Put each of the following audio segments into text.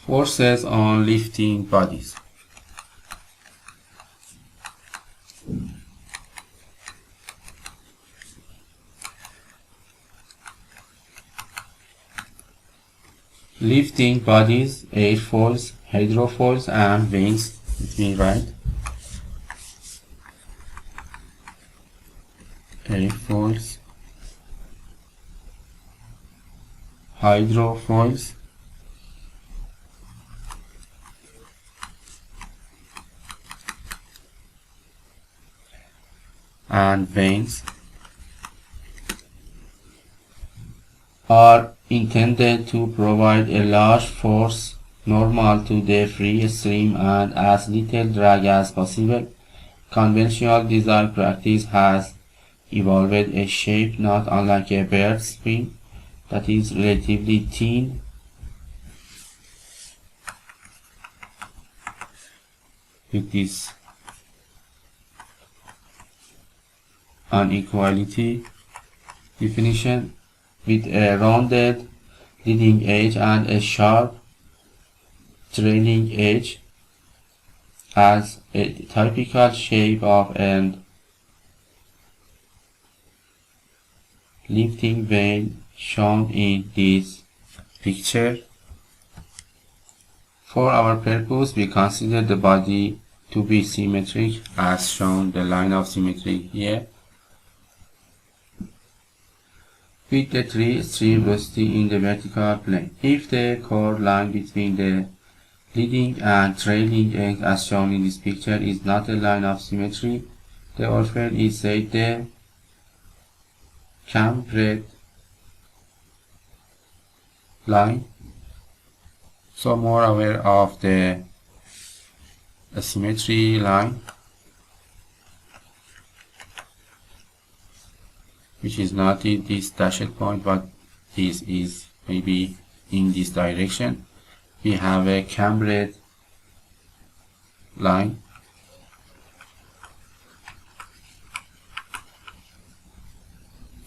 Forces on lifting bodies. Lifting bodies, airfoils, hydrofoils, and wings. Let me write. Airfoils, hydrofoils, and vanes are intended to provide a large force normal to the free stream and as little drag as possible. Conventional design practice has evolved a shape not unlike a bird's wing that is relatively thin with this inequality definition, with a rounded leading edge and a sharp trailing edge as a typical shape of an lifting vane shown in this picture. For our purpose, we consider the body to be symmetric as shown the line of symmetry here, with the three streams resting in the vertical plane. If the chord line between the leading and trailing edge as shown in this picture is not a line of symmetry, the author is said the cambered line. So more aware of the asymmetry line, which is not in this dashed point, but this is maybe in this direction. We have a cambered line.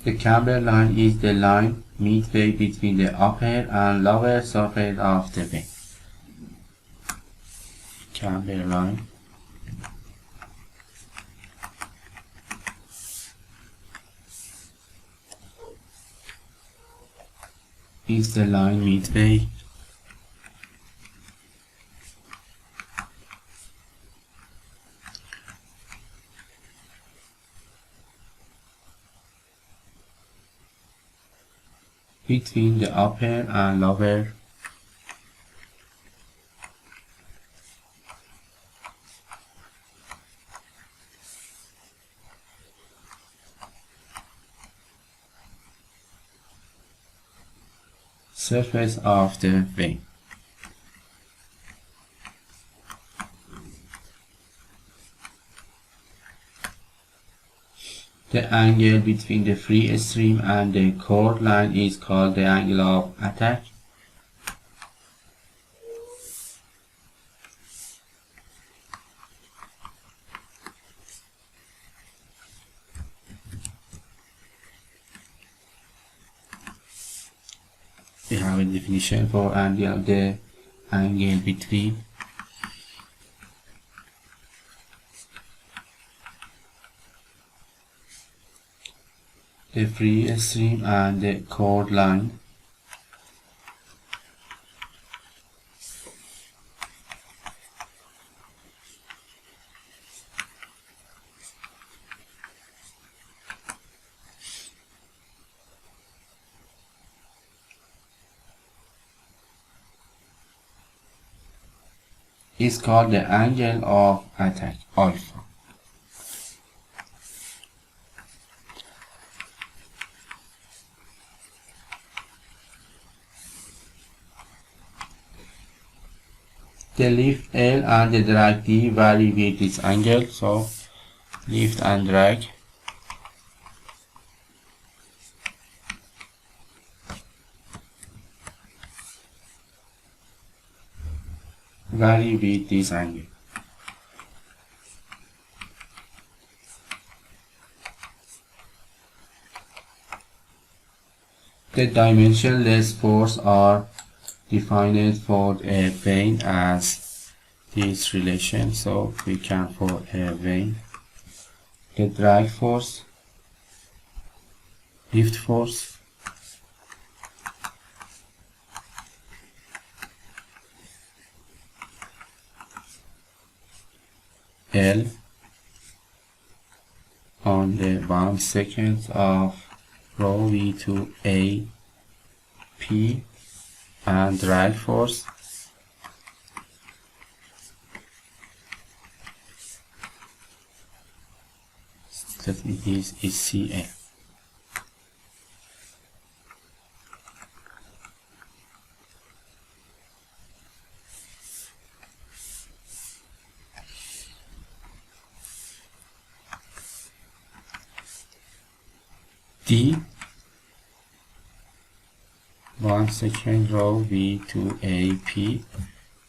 The cambered line is the line midway between the upper and lower surface of the wing. Cambered line is the line midway between the upper and lower surface of the wing. The angle between the free stream and the chord line is called the angle of attack. We have a definition for angle, the angle between the free stream and the chord line is called the angle of attack, alpha. The lift L and the drag D vary with this angle, so lift and drag vary with this angle. The dimensionless forces are defined for a vein as this relation. So we can, for a vein, the drag force, lift force, L on the 1 second of rho v to a p, and drag force that is CA. D 1 second rho v to a p.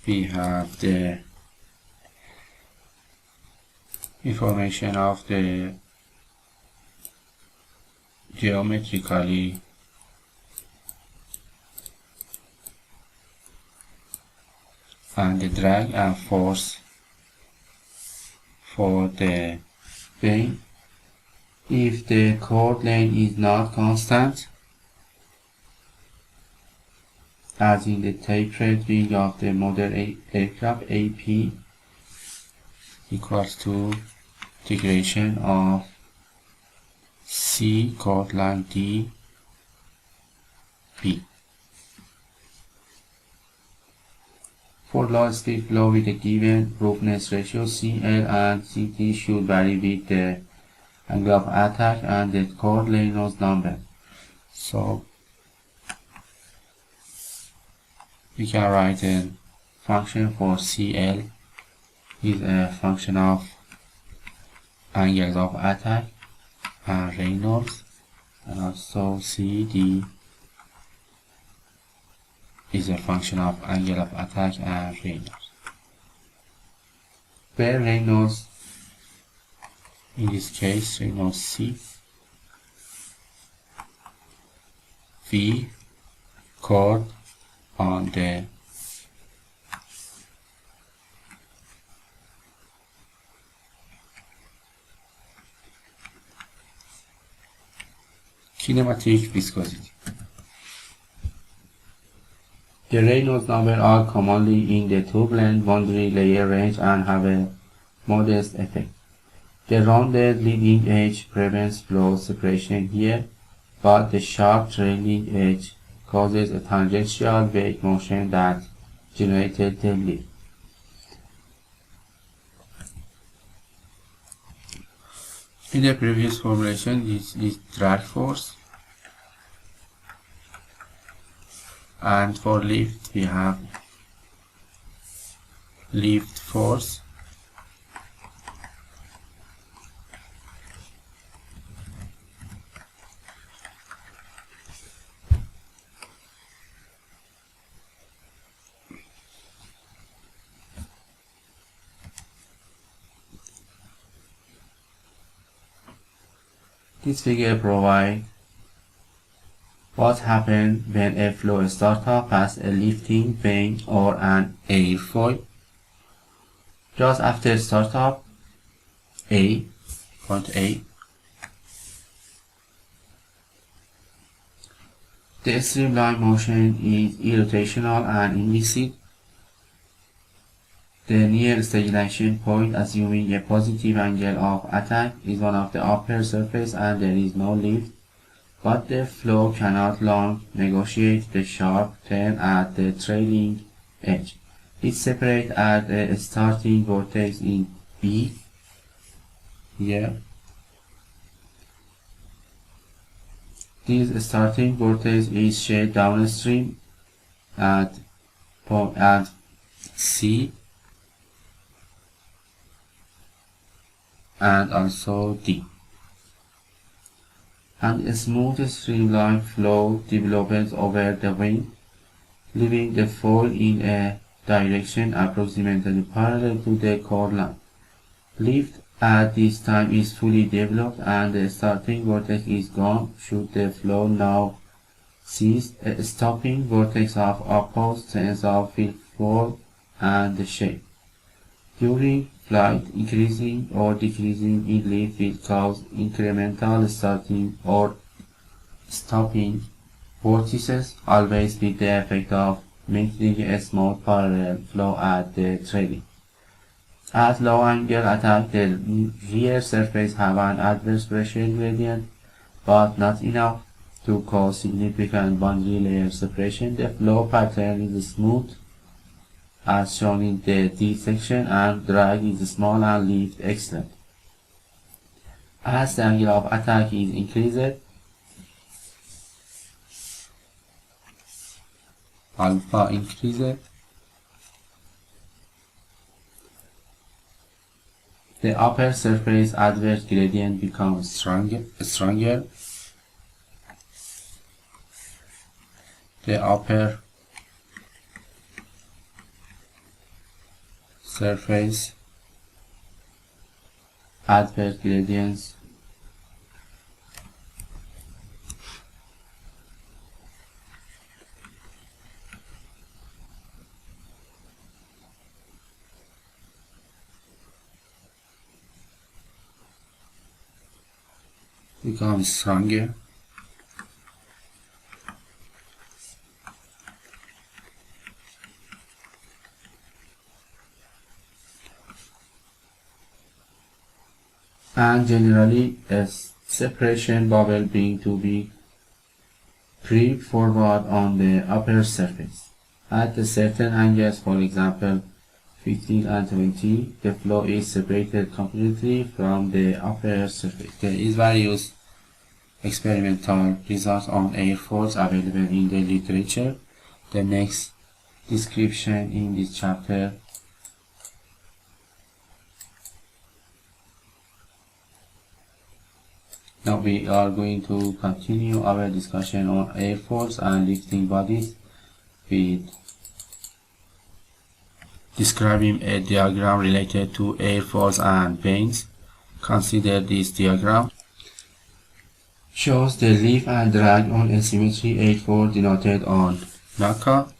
We have the information of the geometrically and the drag and force for the vein. If the chord length is not constant, as in the tapered wing of the model aircraft, AP equals to integration of C chord length D B. For low-speed flow with a given roughness ratio, CL and CT should vary with the angle of attack and the chord Reynolds number. So we can write a function for CL is a function of angles of attack and Reynolds, and also CD is a function of angle of attack and Reynolds, where Reynolds, in this case Reynolds C, V chord on the kinematic viscosity. The Reynolds number are commonly in the turbulent boundary layer range and have a modest effect. The rounded leading edge prevents flow separation here, but the sharp trailing edge causes a tangential wave motion that generated the lift. In the previous formulation, this is drag force, and for lift we have lift force, this figure provides what happens when a flow starts past a lifting vane or an airfoil. Just after startup, point A, the streamline motion is irrotational and inviscid. The near stagnation point, assuming a positive angle of attack, is on of the upper surface and there is no lift, but the flow cannot long negotiate the sharp turn at the trailing edge. It separates at a starting vortex in B here. This starting vortex is shaped downstream at C and also D, and a smooth streamline flow develops over the wing, leaving the foil in a direction approximately parallel to the chord line. Lift at this time is fully developed and the starting vortex is gone should the flow now sees a stopping vortex of opposed tensile field form and the shape. During flight, increasing or decreasing in lift will cause incremental starting or stopping vortices, always with the effect of maintaining a smooth parallel flow at the trailing. At low angle attack, the rear surface have an adverse pressure gradient, but not enough to cause significant boundary layer separation. The flow pattern is smooth, as shown in the D section, and drag is small and lift excellent. As the angle of attack is increased, alpha increases, the upper surface adverse gradient becomes stronger. The upper surface adverse gradients become stronger. And generally a separation bubble being to be creep forward on the upper surface. At a certain angles, for example 15 and 20, the flow is separated completely from the upper surface. There is various experimental results on airfoils available in the literature. The next description in this chapter Now we are going to continue our discussion on airfoils and lifting bodies with describing a diagram related to airfoils and vanes. Consider this diagram. Shows the lift and drag on a symmetry airfoil denoted on NACA.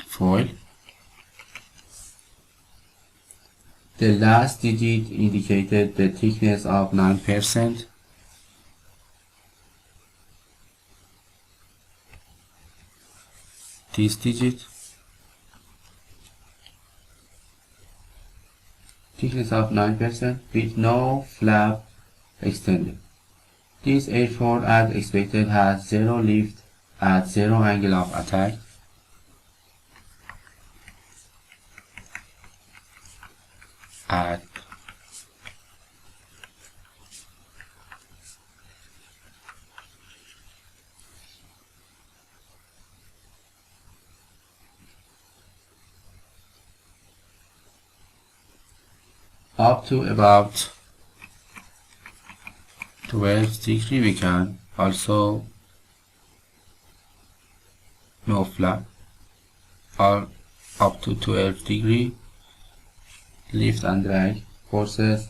Foil. The last digit indicated the thickness of 9%. This digit, thickness of 9% with no flap extended. This airfoil, as expected, has zero lift at zero angle of attack. At up to about 12 degrees we can also no flap, or up to 12 degrees lift and drag forces.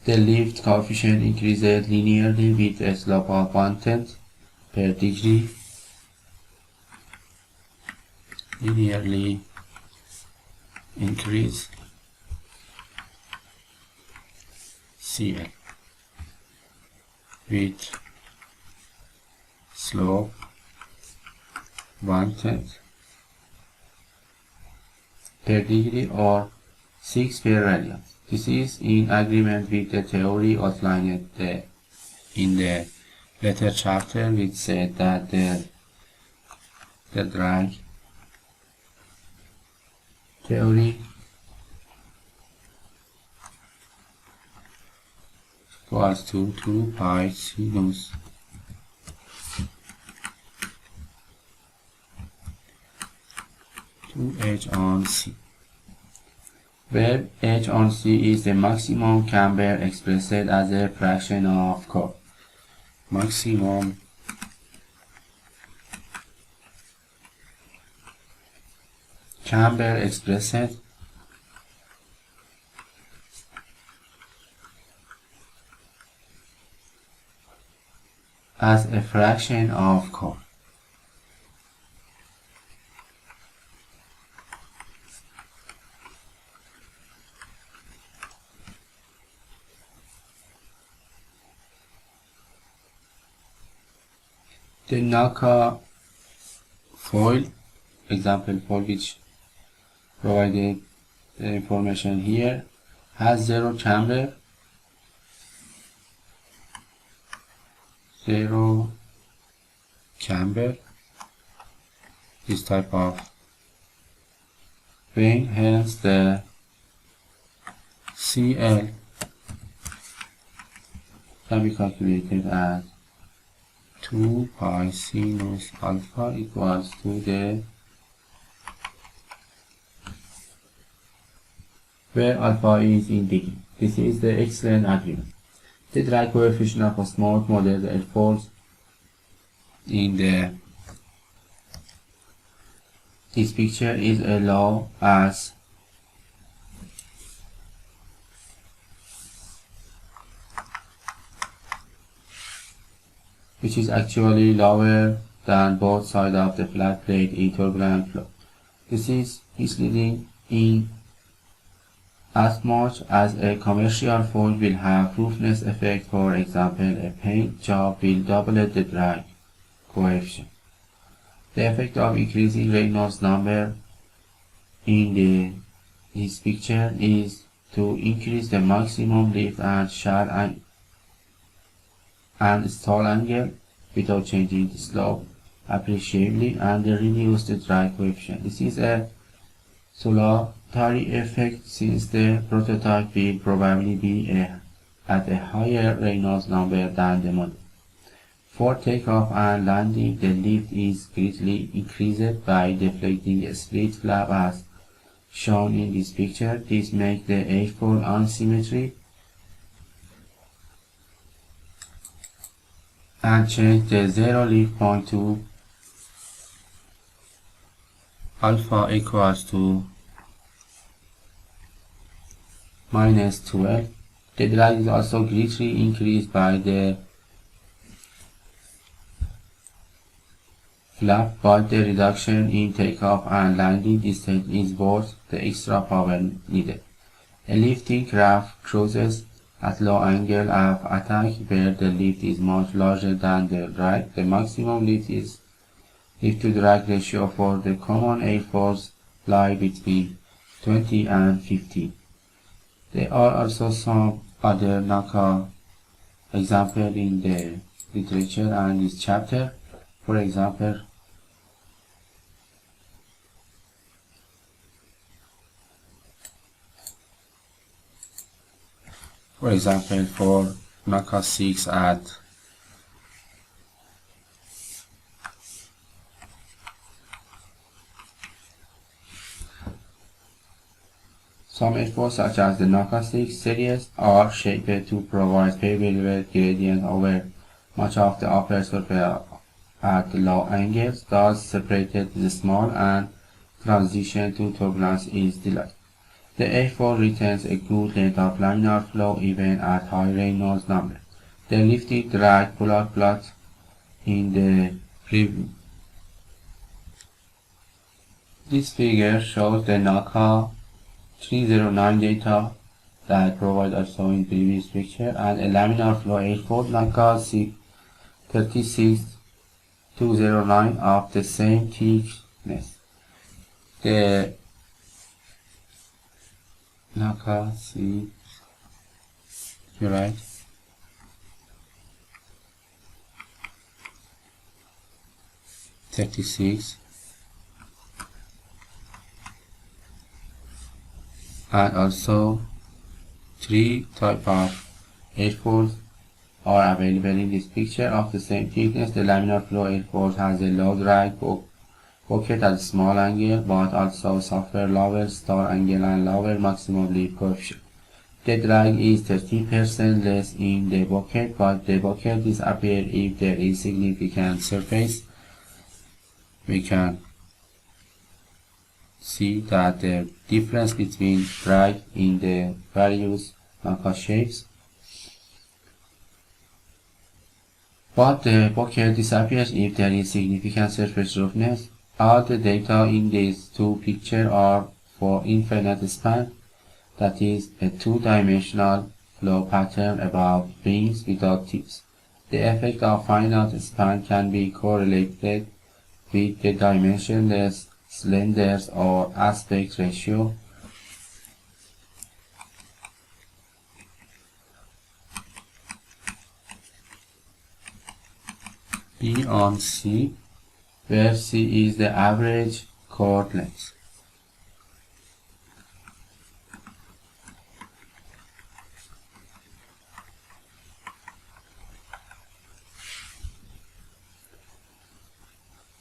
The lift coefficient increases linearly with a slope of 1/10 per degree. Linearly increase CL with slope 1/10 per degree or 6 per radian. This is in agreement with the theory outlined in the later chapter, which said that the drag theory equals to 2 pi sinus to H on C, where H on C is the maximum camber expressed as a fraction of curve. Maximum camber expressed as a fraction of chord. The NACA foil, example foil which provided the information here, has zero camber, this type of vein, hence the CL can be calculated as 2 pi sinus alpha equals to the, where alpha is in degree. This is the excellent agreement. The drag coefficient of a smart model, the force in this picture is a law as which is actually lower than both sides of the flat plate in turbulent flow. This is misleading in as much as a commercial foil will have roughness effect. For example, a paint job will double the drag coefficient. The effect of increasing Reynolds number in this picture is to increase the maximum lift and stall angle without changing the slope appreciably and reduce the drag coefficient. This is a salutary effect since the prototype will probably be at a higher Reynolds number than the model. For takeoff and landing, the lift is greatly increased by deflecting a split flap as shown in this picture. This makes the airfoil asymmetry and change the zero lift point to alpha equals to minus 12. The drag is also greatly increased by the flap, but the reduction in takeoff and landing distance is worth the extra power needed. A lifting craft cruises at low angle of attack where the lift is much larger than the drag. The maximum lift to drag ratio for the common airfoils lie between 20 and 50. There are also some other NACA examples in the literature and this chapter. For example, for NACA 6 at some airfoils such as the NACA 6 series are shaped to provide favorable gradient over much of the upper surface at low angles, thus separated the small and transition to turbulence is delayed. The airfoil retains a good length of laminar flow even at high Reynolds number. The lifted drag polar plot in the preview. This figure shows the NACA 309 data that provided also in previous picture and a laminar flow airfoil NACA 36209 of the same thickness. The NACA 6, you're right, and also 3 type of airfoils are available in this picture of the same thickness. The laminar flow airfoil has a low drag pocket at a small angle, but also suffer lower stall angle and lower maximum lift coefficient. The drag is 30% less in the bucket, but the bucket disappears if there is significant surface. We can see that the difference between drag in the various NACA shapes But the bucket disappears if there is significant surface roughness. All the data in these two pictures are for infinite span, that is, a two-dimensional flow pattern above rings without tips. The effect of finite span can be correlated with the dimensionless slenders or aspect ratio. B on C, where C is the average chord length.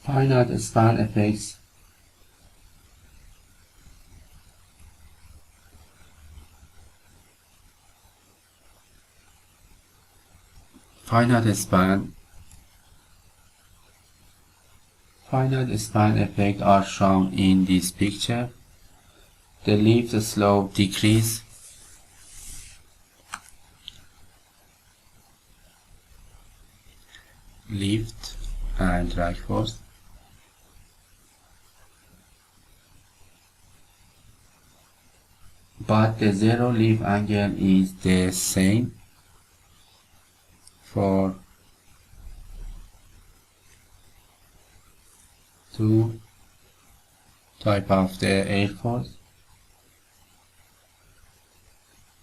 Finite span effects Finite span effects are shown in this picture. The lift slope decrease, lift and drag force, but the zero lift angle is the same for two type of the air force,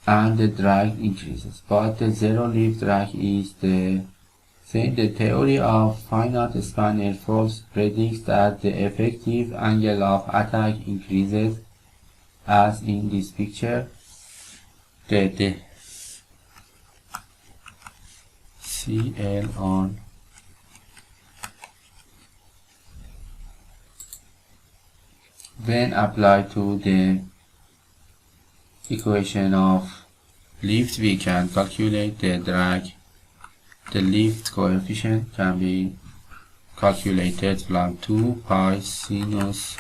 and the drag increases, but the zero lift drag is the same. The theory of finite span air force predicts that the effective angle of attack increases, as in this picture. The CL on when applied to the equation of lift, we can calculate the drag. The lift coefficient can be calculated from 2 pi sinus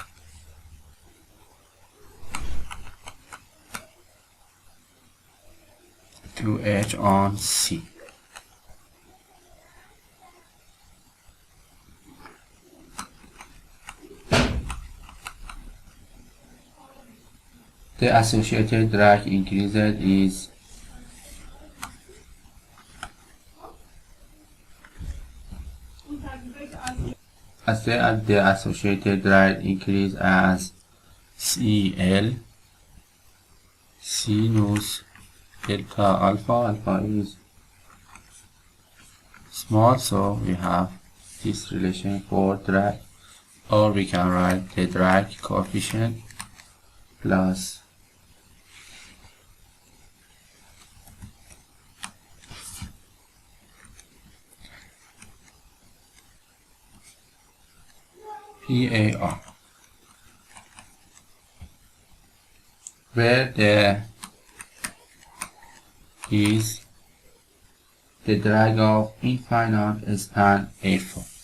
to H on C. The associated drag increases is the associated drag increase as CL sinus delta alpha. Alpha is small, so we have this relation for drag, or we can write the drag coefficient plus PAR, where the is the drag of infinite span airfoil.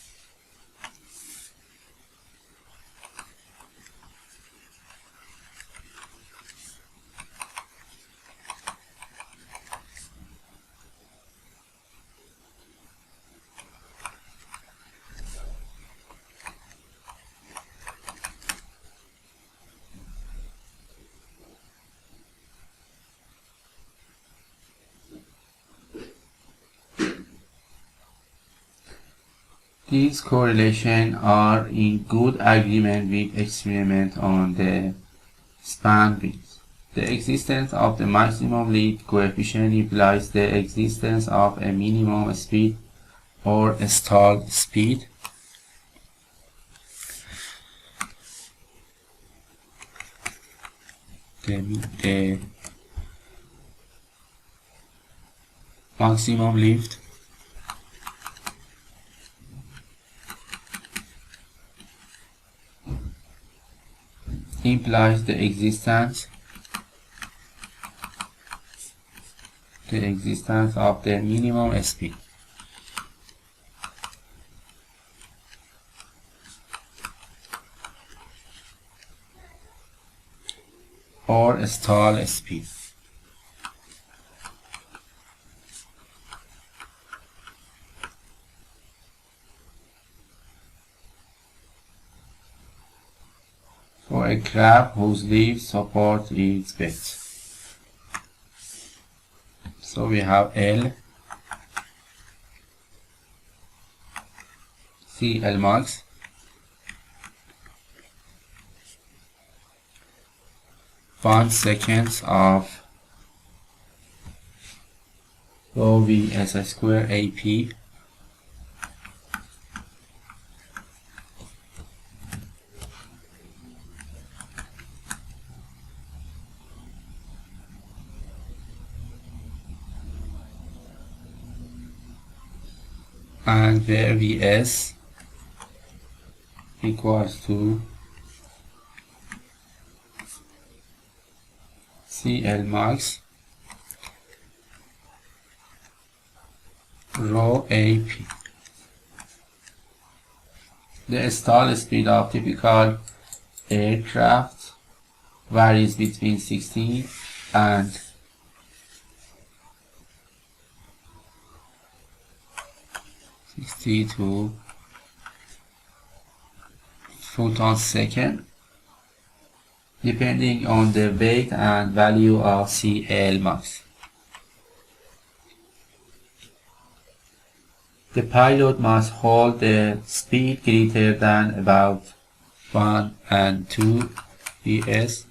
These correlations are in good agreement with experiment on the span rings. The existence of the maximum lift coefficient implies the existence of a minimum speed or stall speed. The maximum lift implies the existence of the minimum speed or stall speed. for a crab whose leaves support its bed. So we have L, CL max, seconds of rho v s square AP and where Vs equals to CL max rho AP. The stall speed of typical aircraft varies between 60 and 62 photons second, depending on the weight and value of CL max. The pilot must hold the speed greater than about 1 and 2 Vs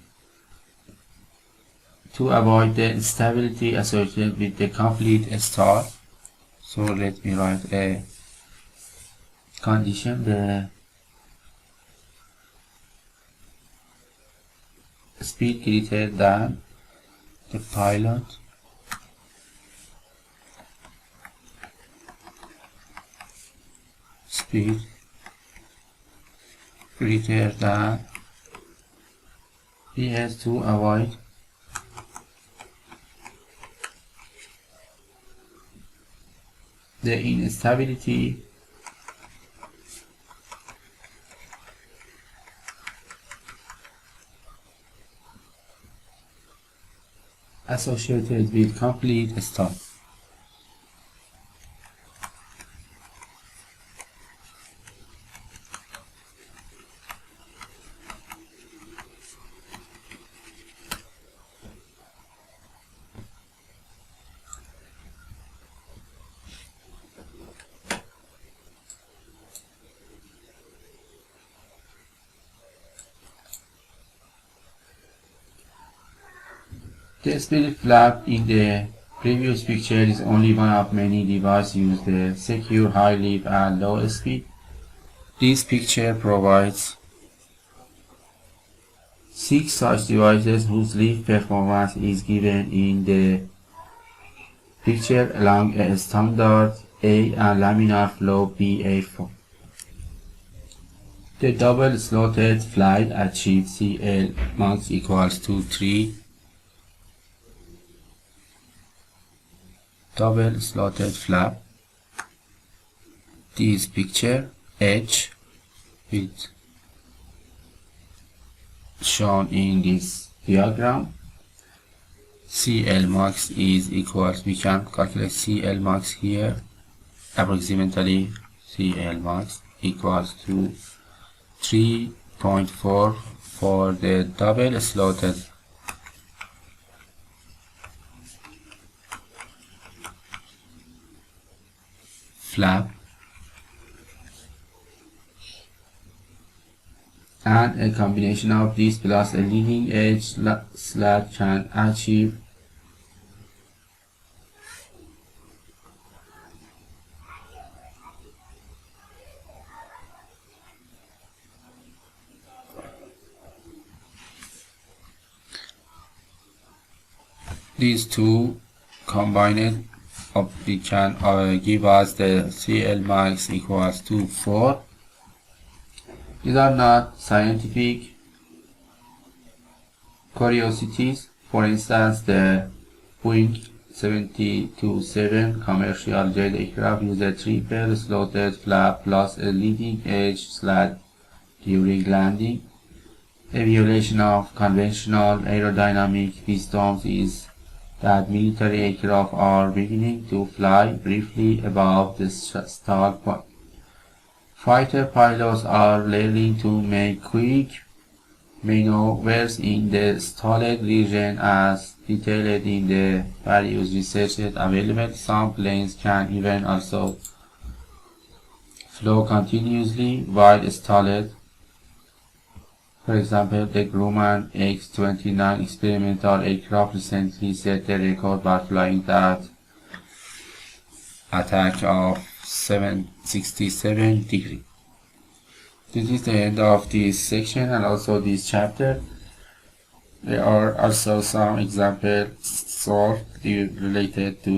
to avoid the instability associated with the complete stall. So let me write a condition: the speed greater than the pilot speed greater than Vs to avoid the instability associated with complete stall. The speed flap in the previous picture is only one of many devices used to secure high lift and low speed. This picture provides 6 such devices whose lift performance is given in the picture along a standard A and laminar flow BA form. The double slotted flight achieved CL max equals to 3 double slotted flap. This picture H with shown in this diagram. CL max is equals, we can calculate CL max here, approximately CL max equals to 3.4 for the double slotted flap and a combination of these plus a leading edge slat can achieve these two combined we can give us the CL max equals to 4. These are not scientific curiosities. For instance, the Boeing 727 commercial jet aircraft used a triple slotted flap plus a leading edge slat during landing. A violation of conventional aerodynamic wisdom is that military aircraft are beginning to fly briefly above the stall point. Fighter pilots are learning to make quick maneuvers in the stalled region as detailed in the various researches available. Some planes can even also flow continuously while stalled. For example, the Grumman X-29 experimental aircraft recently set the record by flying that attack of 767 degrees. This is the end of this section and also this chapter. There are also some examples solved related to